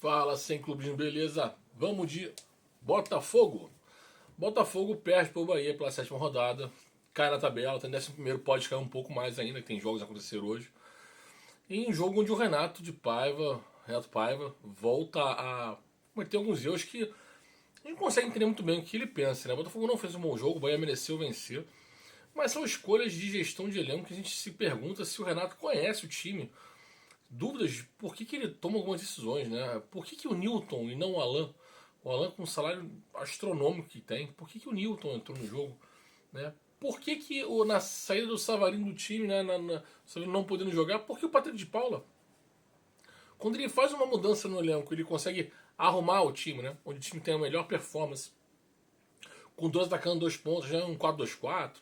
Fala, sem clubismo, beleza? Vamos de Botafogo. Botafogo perde para o Bahia pela sétima rodada. Cai na tabela, tem 11º, pode cair um pouco mais ainda, que tem jogos a acontecer hoje. E um jogo onde o Renato Paiva, volta a cometer alguns erros que a gente não consegue entender muito bem o que ele pensa, né? O Botafogo não fez um bom jogo, o Bahia mereceu vencer. Mas são escolhas de gestão de elenco que a gente se pergunta se o Renato conhece o time. Dúvidas de por que ele toma algumas decisões, né? Por que o Newton e não o Alan? O Alan com um salário astronômico que tem. Por que o Newton entrou no jogo? Né? Por que na saída do Savarino do time, né, não podendo jogar, por que o Patrick de Paula? Quando ele faz uma mudança no elenco, ele consegue arrumar o time, né? Onde o time tem a melhor performance. Com dois atacando 2 pontos, já é um 4-2-4.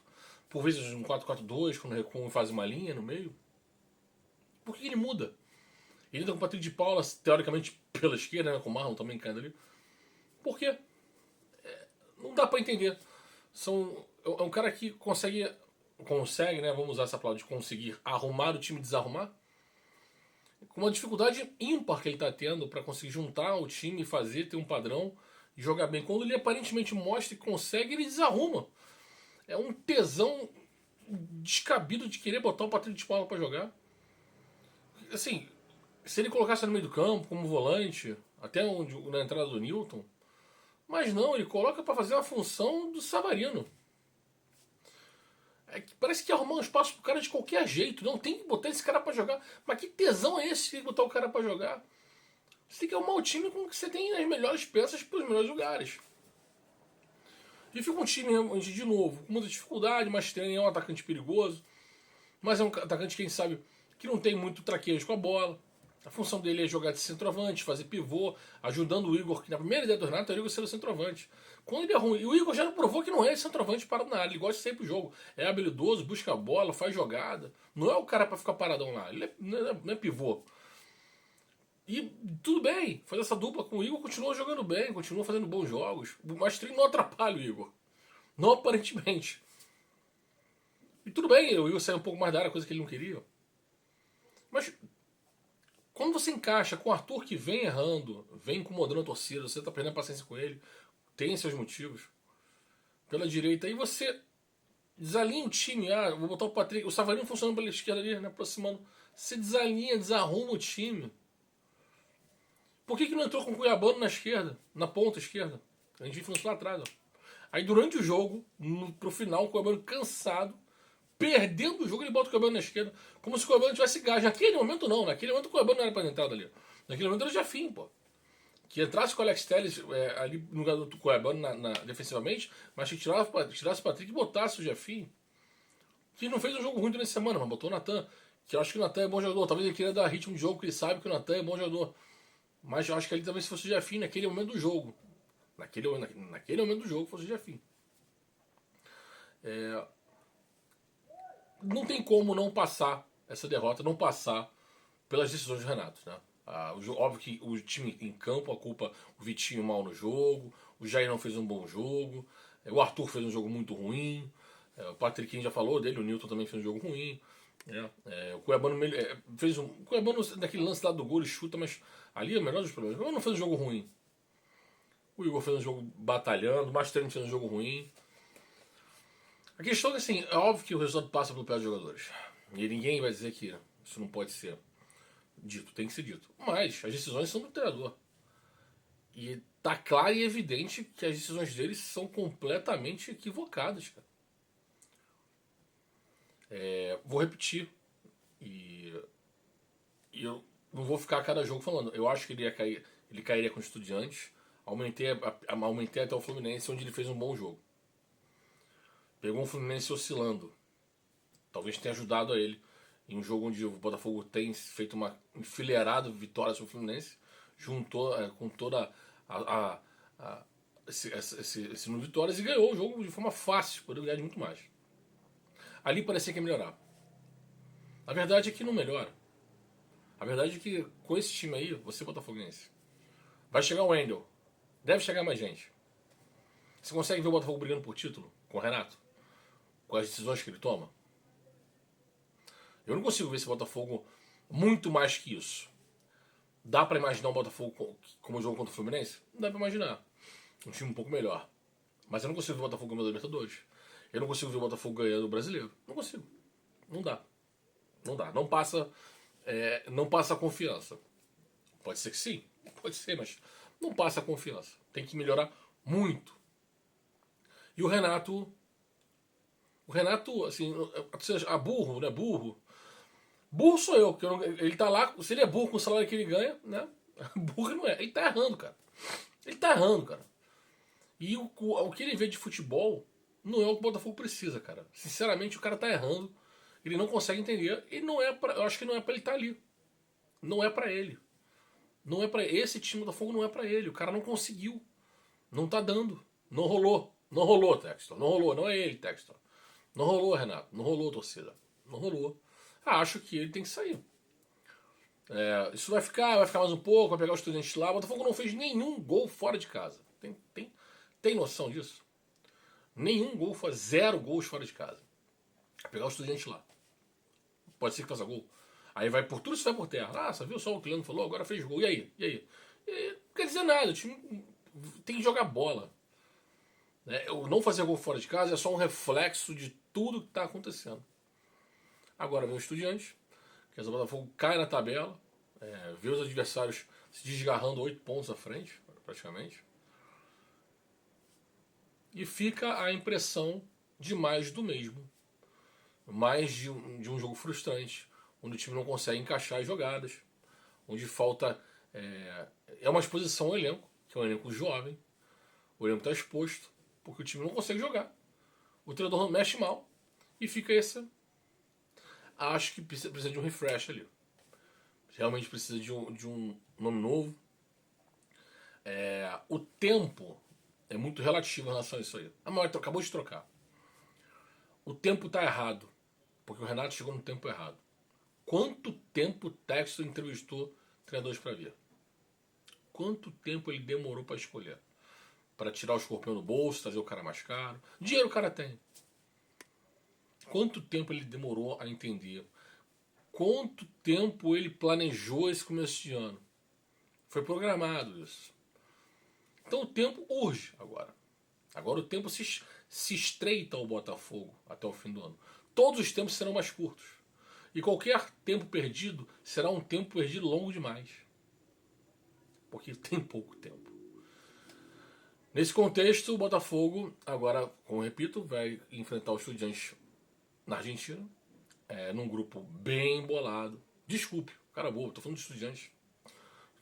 Por vezes um 4-4-2, quando recua e faz uma linha no meio. Por que ele muda? Ele entra com o Patrick de Paula, teoricamente pela esquerda, né, com o Marlon também caindo ali. Por quê? Não dá pra entender. É um cara que consegue, né, vamos usar essa palavra, de conseguir arrumar o time e desarrumar. Com uma dificuldade ímpar que ele tá tendo para conseguir juntar o time e ter um padrão e jogar bem. Quando ele aparentemente mostra que consegue, ele desarruma. É um tesão descabido de querer botar o Patrick de Paula pra jogar. Assim, se ele colocasse no meio do campo, como volante, até na entrada do Newton. Mas não, ele coloca para fazer uma função do Savarino. Parece que arrumar um espaço pro cara de qualquer jeito. Não tem que botar esse cara para jogar. Mas que tesão é esse de botar o cara para jogar? Você tem que arrumar o time com que você tem as melhores peças para os melhores lugares. E fica um time, de novo, com muita dificuldade, mas tem um atacante perigoso. Mas é um atacante, quem sabe, que não tem muito traquejo com a bola. A função dele é jogar de centroavante, fazer pivô, ajudando o Igor, que na primeira ideia do Renato era o Igor ser o centroavante. Quando ele é ruim, e o Igor já provou que não é centroavante parado na área, ele gosta de sair pro jogo. É habilidoso, busca a bola, faz jogada. Não é o cara para ficar paradão lá, ele não é pivô. E tudo bem, faz essa dupla com o Igor, continua jogando bem, continua fazendo bons jogos. O Mastrinho não atrapalha o Igor. Não aparentemente. E tudo bem, o Igor saiu um pouco mais da área, coisa que ele não queria. Mas quando você encaixa com o Arthur, que vem errando, vem incomodando a torcida, você tá perdendo paciência com ele, tem seus motivos, pela direita, aí você desalinha o time, vou botar o Patrick, o Savarino funcionando pela esquerda ali, né, aproximando. Você desalinha, desarruma o time. Por que não entrou com o Cuiabano na esquerda, na ponta esquerda? A gente viu isso lá atrás, ó. Aí durante o jogo, pro final, o Cuiabano cansado, perdendo o jogo, ele bota o Cuiabano na esquerda, como se o Cuiabano tivesse gás. Naquele momento não, naquele momento o Cuiabano não era pra entrar dali. Naquele momento era o Jafim, pô. Que entrasse com o Alex Telles ali no lugar do Cuiabano defensivamente, mas que tirasse o Patrick e botasse o Jafim. Que não fez um jogo ruim durante a semana, mas botou o Natan. Que eu acho que o Natan é bom jogador. Talvez ele queira dar ritmo de jogo, que ele sabe que o Natan é bom jogador. Mas eu acho que ali também se fosse o Jafim naquele momento do jogo. Naquele momento do jogo fosse o Jafim. Não tem como não passar essa derrota, não passar pelas decisões do Renato, né? Óbvio que o time em campo, a culpa, o Vitinho mal no jogo, o Jair não fez um bom jogo, o Arthur fez um jogo muito ruim, o Patrick já falou dele, o Newton também fez um jogo ruim, o Cuiabano o Cuiabano naquele lance lá do gol ele chuta, mas ali é o menor dos problemas. O Cuiabano não fez um jogo ruim. O Igor fez um jogo batalhando, o Mastrani fez um jogo ruim. A questão é que, assim, é óbvio que o resultado passa pelo pé dos jogadores. E ninguém vai dizer que isso não pode ser dito, tem que ser dito. Mas as decisões são do treinador. E tá claro e evidente que as decisões deles são completamente equivocadas, cara. Vou repetir. E eu não vou ficar a cada jogo falando. Eu acho que ele cairia com o Estudiantes. Aumentei até o Fluminense, onde ele fez um bom jogo. Pegou um Fluminense oscilando. Talvez tenha ajudado a ele em um jogo onde o Botafogo tem feito uma enfileirada vitória sobre o Fluminense, juntou com toda esse número de vitórias e ganhou o jogo de forma fácil, poderia ganhar de muito mais. Ali parecia que ia melhorar. A verdade é que não melhora. A verdade é que com esse time aí, você botafoguense, vai chegar o Wendel, deve chegar mais gente. Você consegue ver o Botafogo brigando por título com o Renato? Com as decisões que ele toma? Eu não consigo ver esse Botafogo muito mais que isso. Dá pra imaginar o Botafogo como jogo contra o Fluminense? Dá pra imaginar. Um time um pouco melhor. Mas eu não consigo ver o Botafogo ganhando a Libertadores. Eu não consigo ver o Botafogo ganhando o Brasileiro. Não consigo. Não dá. Não dá. Não passa, não passa a confiança. Pode ser que sim. Pode ser, mas não passa a confiança. Tem que melhorar muito. E o Renato... O Renato, assim... burro, né? Burro. Burro sou eu. Que eu não, ele tá lá... Se ele é burro com o salário que ele ganha, né? Burro não é. Ele tá errando, cara. Ele tá errando, cara. E o que ele vê de futebol não é o que o Botafogo precisa, cara. Sinceramente, o cara tá errando. Ele não consegue entender. E não é pra, eu acho que não é pra ele estar ali. Não é pra ele. Não é para esse time do Botafogo, não é pra ele. O cara não conseguiu. Não tá dando. Não rolou. Não rolou, Textor. Não rolou. Não é ele, Textor. Não rolou, Renato. Não rolou, torcida. Não rolou. Acho que ele tem que sair. Isso vai ficar mais um pouco, vai pegar os estudantes lá. O Botafogo não fez nenhum gol fora de casa. Tem noção disso? Nenhum gol, zero gols fora de casa. Vai pegar os estudantes lá. Pode ser que faça gol. Aí vai por tudo, isso vai por terra. Ah, você viu só o que o Leandro falou? Agora fez gol. E aí? E aí? Não quer dizer nada. O time tem que jogar bola. O não fazer gol fora de casa é só um reflexo de tudo que está acontecendo. Agora vem o Estudiantes, que o Botafogo cai na tabela, vê os adversários se desgarrando 8 pontos à frente, praticamente. E fica a impressão de mais do mesmo. Mais de um jogo frustrante, onde o time não consegue encaixar as jogadas, onde falta... É uma exposição ao elenco, que é um elenco jovem, o elenco está exposto, porque o time não consegue jogar. O treinador mexe mal e fica esse... Acho que precisa de um refresh ali. Realmente precisa de um nome novo. O tempo é muito relativo em relação a isso aí. A maioria acabou de trocar. O tempo está errado, porque o Renato chegou no tempo errado. Quanto tempo o Textor entrevistou treinadores para vir? Quanto tempo ele demorou para escolher? Para tirar o escorpião do bolso, trazer o cara mais caro? Dinheiro o cara tem. Quanto tempo ele demorou a entender? Quanto tempo ele planejou esse começo de ano? Foi programado isso. Então o tempo urge agora. Agora o tempo se estreita ao Botafogo até o fim do ano. Todos os tempos serão mais curtos. E qualquer tempo perdido será um tempo perdido longo demais. Porque tem pouco tempo. Nesse contexto, o Botafogo, agora, como eu repito, vai enfrentar o Estudiantes na Argentina. Num grupo bem bolado. Desculpe, cara bobo, tô falando de Estudiantes.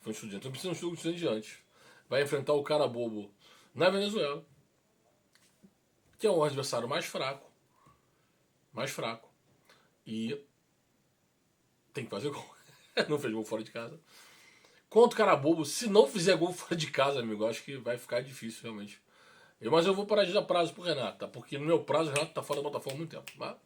Foi um Estudiantes, não precisa de um Estudiantes antes. Vai enfrentar o cara bobo na Venezuela, que é um adversário mais fraco. Mais fraco. E tem que fazer gol. Não fez gol fora de casa. Contra o cara bobo, se não fizer gol fora de casa, amigo, acho que vai ficar difícil realmente. Mas eu vou parar de dar prazo pro Renato, tá? Porque no meu prazo o Renato tá fora do Botafogo há muito tempo.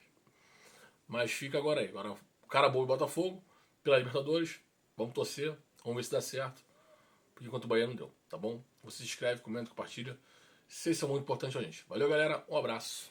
Mas fica agora aí. Agora, o cara bobo e Botafogo, pela Libertadores, vamos torcer, vamos ver se dá certo. Porque enquanto o Bahia não deu, tá bom? Você se inscreve, comenta, compartilha. Vocês são muito importantes pra gente. Valeu, galera. Um abraço.